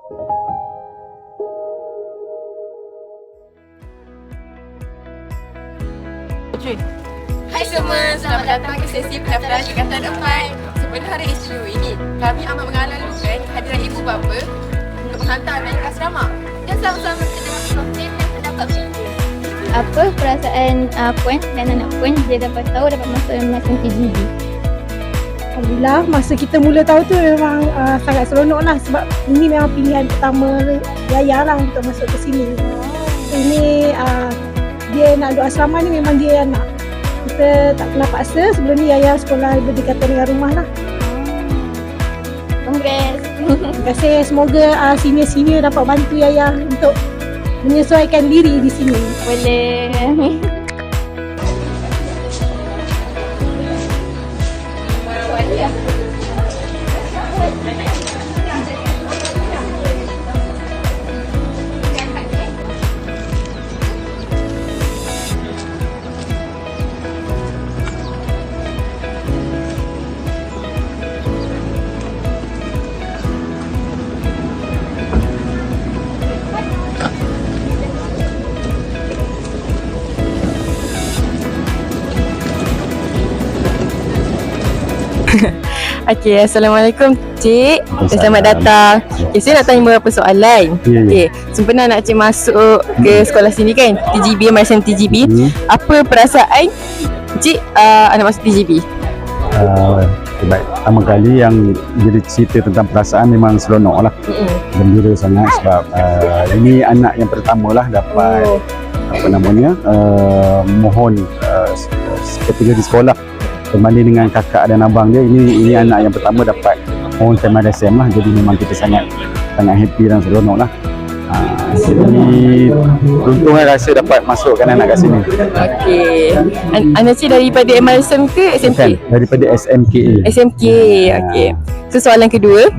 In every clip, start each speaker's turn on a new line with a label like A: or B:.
A: Hai semua, selamat datang ke sesi pendaftaran tingkatan 4. Sebenarnya hari isu ini, kami amat mengalu-alukan kehadiran ibu bapa untuk menghantar anak ke asrama. Dan sama-sama kita dengan proses yang terdapat berikut.
B: Apa perasaan Puan dan anak Puan dia dapat masuk dalam TGB?
C: Alhamdulillah, masa kita mula tahu tu memang sangat seronok lah sebab ini memang pilihan pertama Yaya lah untuk masuk ke sini. Ini dia nak duduk asrama ni memang dia yang nak. Kita tak pernah paksa, sebelum ni Yaya sekolah berdekatan dengan rumah lah.
B: Congrats.
C: Terima kasih, semoga senior-senior dapat bantu Yaya untuk menyesuaikan diri di sini.
B: Boleh.
A: Okey, Assalamualaikum Cik. Selamat datang. Okay, saya nak tanya beberapa soalan. Okey, sempena nak Cik masuk ke sekolah sini kan, TGB, Malaysian TGB. Apa perasaan Cik nak masuk TGB?
D: Pertama kali yang jadi cerita tentang perasaan memang seronok lah. Gembira sangat sebab ini anak yang pertama lah dapat mohon ketika di sekolah berbanding dengan kakak dan abang dia. Ini anak yang pertama dapat mohon tema DSM lah, jadi memang kita sangat happy dan seronok lah. Jadi beruntung rasa dapat masukkan anak kat sini.
A: Okey. Anak Cik daripada MRSM ke SMK?
D: Daripada SMKA.
A: SMK. Okey. So soalan kedua,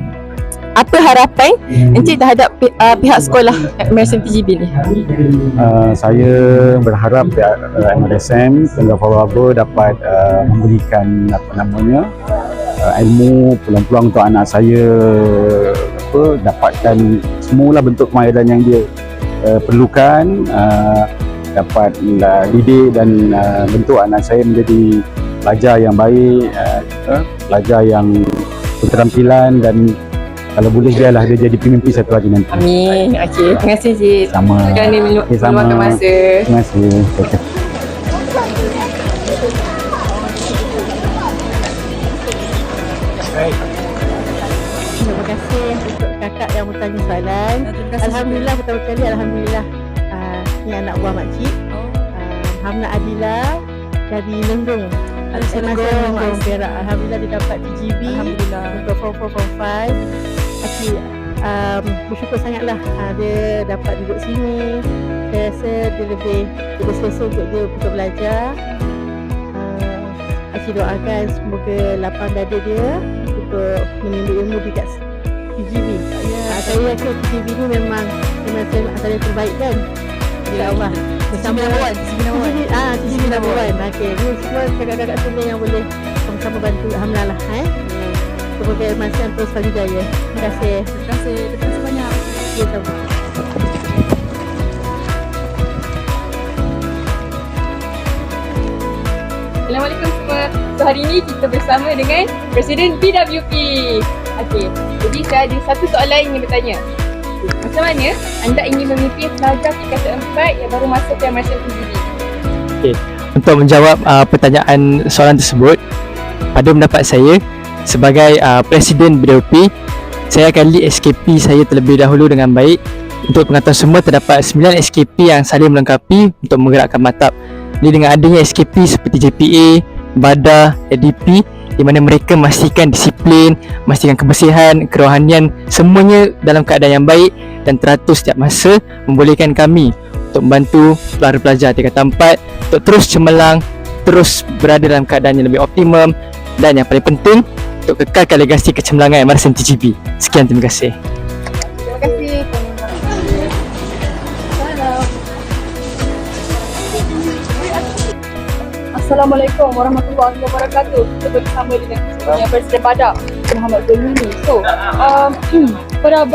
A: apa harapan Encik terhadap pihak sekolah MRSM TGB ni?
D: Saya berharap pihak MRSM Tengah Fawaba dapat memberikan ilmu, peluang-peluang untuk anak saya dapatkan semua bentuk kemahiran yang dia perlukan, dapat didik dan bentuk anak saya menjadi pelajar yang baik, pelajar yang berketerampilan, dan kalau boleh biarlah dia jadi pemimpin satu hari nanti.
A: Amin. Okey, terima kasih Cik.
D: Sama.
A: Kerana meluangkan masa.
D: Terima kasih.
C: Terima kasih untuk kakak yang bertanya soalan. Alhamdulillah, pertama kali Alhamdulillah ni anak buah makcik, Hamna Adila dari Lenggong. Lenggong Perak. Alhamdulillah dia dapat TGB untuk form 4, form 5. Bersyukur sangatlah dia dapat duduk sini. Saya rasa dia lebih selesa untuk dia untuk belajar. Saya doakan semoga lapang dada dia untuk menuntut ilmu di kat TGB. Saya yakin TGB ni memang antara yang terbaik kan. InsyaAllah bersama TGB number 1. Okey, ni semua kakak-kakak semua yang boleh sama-sama bantu Hamna lah. Semoga masa yang terus selalu jaya. Terima kasih. Terima kasih banyak. Ya, sama.
A: Assalamualaikum semua. So hari ini kita bersama dengan Presiden PWP. Okey, jadi saya ada satu soalan yang bertanya. Macam mana anda ingin memimpin pelajar tingkatan 4 yang baru masuk ke MRSM TGB?
E: Okey, untuk menjawab pertanyaan soalan tersebut, pada pendapat saya sebagai Presiden PWP, saya akan lead SKP saya terlebih dahulu dengan baik. Untuk pengetahuan semua, terdapat 9 SKP yang saling melengkapi untuk menggerakkan maktab. Ini dengan adanya SKP seperti JPA, BADA, ADP, di mana mereka memastikan disiplin, memastikan kebersihan, kerohanian, semuanya dalam keadaan yang baik dan teratur setiap masa, membolehkan kami untuk membantu pelajar-pelajar tingkatan 4 untuk terus cemerlang, terus berada dalam keadaan yang lebih optimum, dan yang paling penting untuk kekalkan legasi kecemerlangan MRSM TGB. Sekian, terima kasih.
A: Terima kasih. Assalamualaikum warahmatullahi wabarakatuh. Kita bersama dengan Presiden Badak, Muhammad Zulmini. So, kepada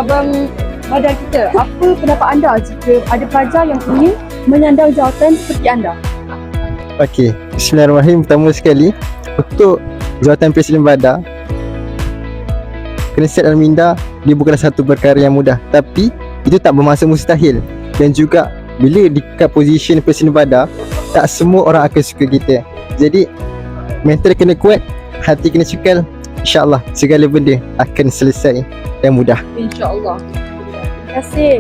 A: abang badan kita, apa pendapat anda jika ada pelajar yang ingin menyandang jawatan seperti anda?
E: Okey, bismillahirrahmanirrahim. Pertama sekali, untuk jawatan Presiden Badan, kena siap dalam minda, dia bukanlah satu perkara yang mudah. Tapi, itu tak bermaksud mustahil. Dan juga, bila dekat position Presiden Badan, tak semua orang akan suka kita. Jadi, mental kena kuat, hati kena cekal. InsyaAllah, segala benda akan selesai dan mudah.
A: InsyaAllah. Terima kasih.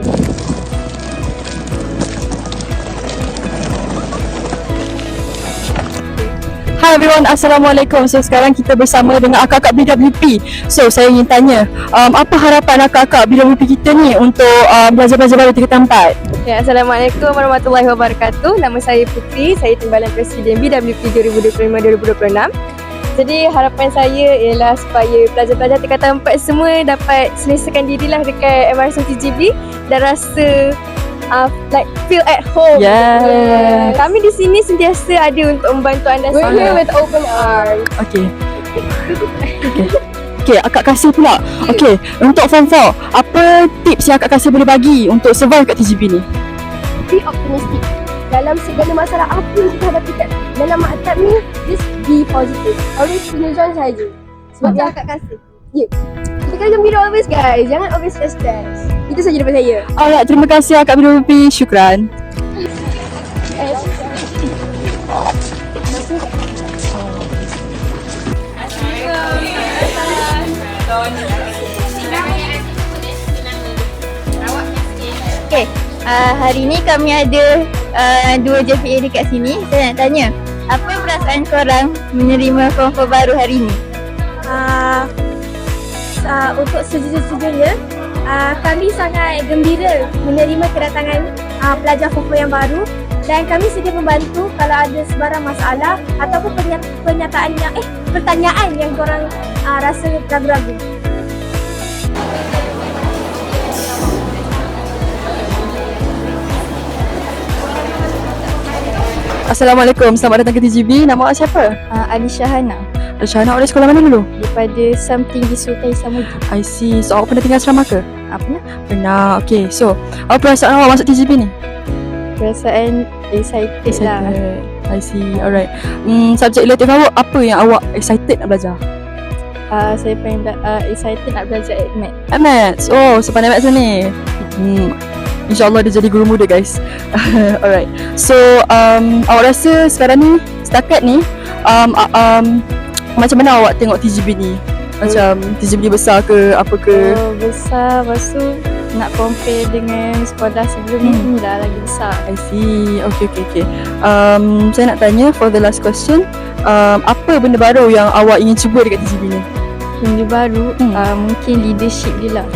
F: Hi everyone, Assalamualaikum. So sekarang kita bersama dengan akak-akak BWP. So saya ingin tanya, apa harapan akak-akak BWP kita ni untuk belajar-belajar baru tingkatan 4?
A: Ya, Assalamualaikum warahmatullahi wabarakatuh. Nama saya Putri, saya Timbalan Presiden BWP 2025-2026. Jadi harapan saya ialah supaya pelajar-pelajar tingkatan 4 semua dapat selesaikan dirilah dekat MRSM TGB dan rasa like feel at home.
F: Yes.
A: Kami di sini sentiasa ada untuk membantu anda semua. We're here with open arms.
F: Okay. Okay, akak kasih pula. Okay, untuk Form 4, apa tips yang akak kasih boleh bagi untuk survive kat TGB ni?
G: Be optimistic dalam segala masalah apa yang kita hadapi kat dalam maktab ni. Just be positive, always tunjukkan saja sebab dia akak kasih. Kita kena gembira always guys, jangan always stress. Itu saja daripada saya.
F: Alright, terima kasih akak BWP. Syukran.
B: Okay, hari ni kami ada dua JPA dekat sini. Saya nak tanya, apa perasaan korang menerima form 4 baru hari ni?
G: Untuk sejujurnya kami sangat gembira menerima kedatangan pelajar FOFO yang baru dan kami sedia membantu kalau ada sebarang masalah ataupun pertanyaan yang korang rasa ragu-ragu.
F: Assalamualaikum, selamat datang ke TGB. Nama awak siapa?
B: Alisha Hana
F: Syahana, awak dari sekolah mana dulu?
B: daripada Something di Sultan Samudi.
F: I see. So awak pernah tinggal asrama ke?
B: Pernah?
F: Pernah. Okay, so apa perasaan awak masuk TGB ni?
B: Perasaan excited lah.
F: I see. Alright. Subjek elective awak, apa yang awak excited nak belajar?
B: Saya paling excited nak belajar math.
F: Maths. Oh, sepandai maths ni. InsyaAllah dia jadi guru muda guys. Alright. So awak rasa sekarang ni, setakat ni, macam mana awak tengok TGB ni? Macam TGB ni besar ke, apa ke?
B: Besar, lepas tu nak compare dengan sekolah sebelum ni lah lagi besar.
F: I see. Okay. Saya nak tanya for the last question, apa benda baru yang awak ingin cuba dekat TGB ni?
B: Benda baru, mungkin leadership dia lah.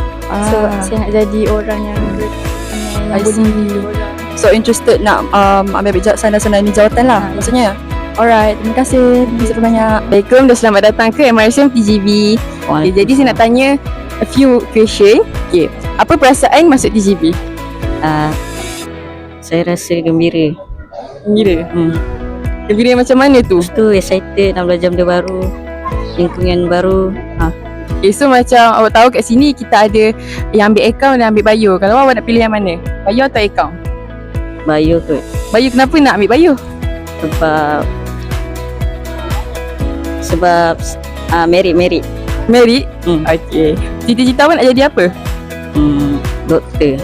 B: So saya nak jadi orang yang
F: I see. So interested nak ambil sana-sana ni jawatan lah maksudnya. Alright, terima kasih. Terima banyak.
A: Assalamualaikum dan selamat datang ke MRSM TGB. Okay, jadi saya nak tanya a few question. Okay, apa perasaan masuk TGB?
H: Saya rasa gembira.
A: Gembira? Gembira macam mana tu?
H: Lepas tu excited nak belajar benda baru, lingkungan baru.
A: Okay, so macam awak tahu kat sini kita ada yang ambil account dan ambil bio. Kalau awak nak pilih yang mana? Bio atau account?
H: Bio kot.
A: Bio, kenapa nak ambil bio?
H: Sebab merit.
A: Merit? Okay. Cita-cita awak nak jadi apa? Doktor.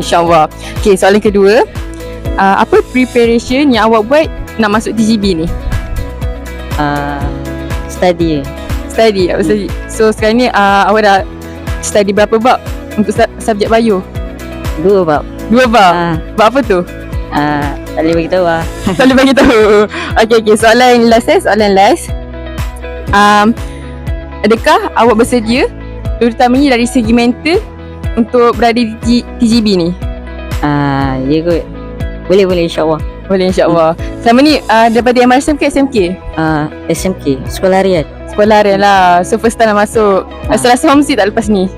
A: InsyaAllah. Okay, soalan kedua. Apa preparation yang awak buat nak masuk TGB ni?
H: Study.
A: Apa study? So sekarang ni awak dah study berapa bab untuk subjek bio?
H: 2 bab.
A: 2 bab? Bab apa tu?
H: Tak boleh beritahu lah.
A: Tak boleh bagi tahu. Okay, soalan last. Adakah awak bersedia terutamanya dari segi mental untuk berada di TGB ni?
H: Ya kot. Boleh insyaAllah.
A: Boleh insyaAllah. Selama ni daripada MRSM ke SMK?
H: SMK, sekolah harian.
A: Sekolah harian lah. So first time nak masuk. Rasa homesick tak lepas ni?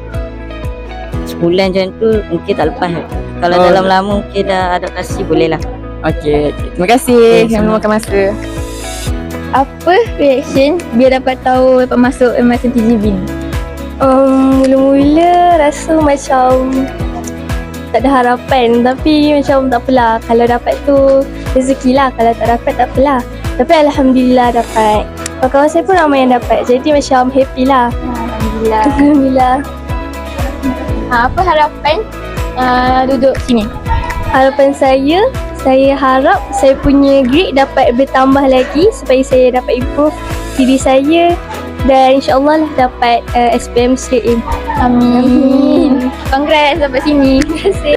H: Sebulan macam tu mungkin tak lepas. Kalau dalam lama mungkin dah adaptasi, boleh lah.
A: Okay. Terima kasih. Terima makan masa.
B: Apa reaction bila dapat tahu dapat masuk MRSM TGB ni?
G: Mula-mula rasa macam tak ada harapan, tapi macam tak apalah, kalau dapat tu rezeki lah, kalau tak dapat tak apalah. Tapi Alhamdulillah dapat. Kawan-kawan saya pun ramai yang dapat, jadi macam happy lah.
B: Alhamdulillah.
G: Alhamdulillah.
B: Apa harapan duduk sini?
G: Harapan saya harap saya punya grade dapat bertambah lagi supaya saya dapat improve diri saya dan insyaAllah lah dapat SPM straight A.
B: Amin. Congrats sampai sini.
G: Terima kasih.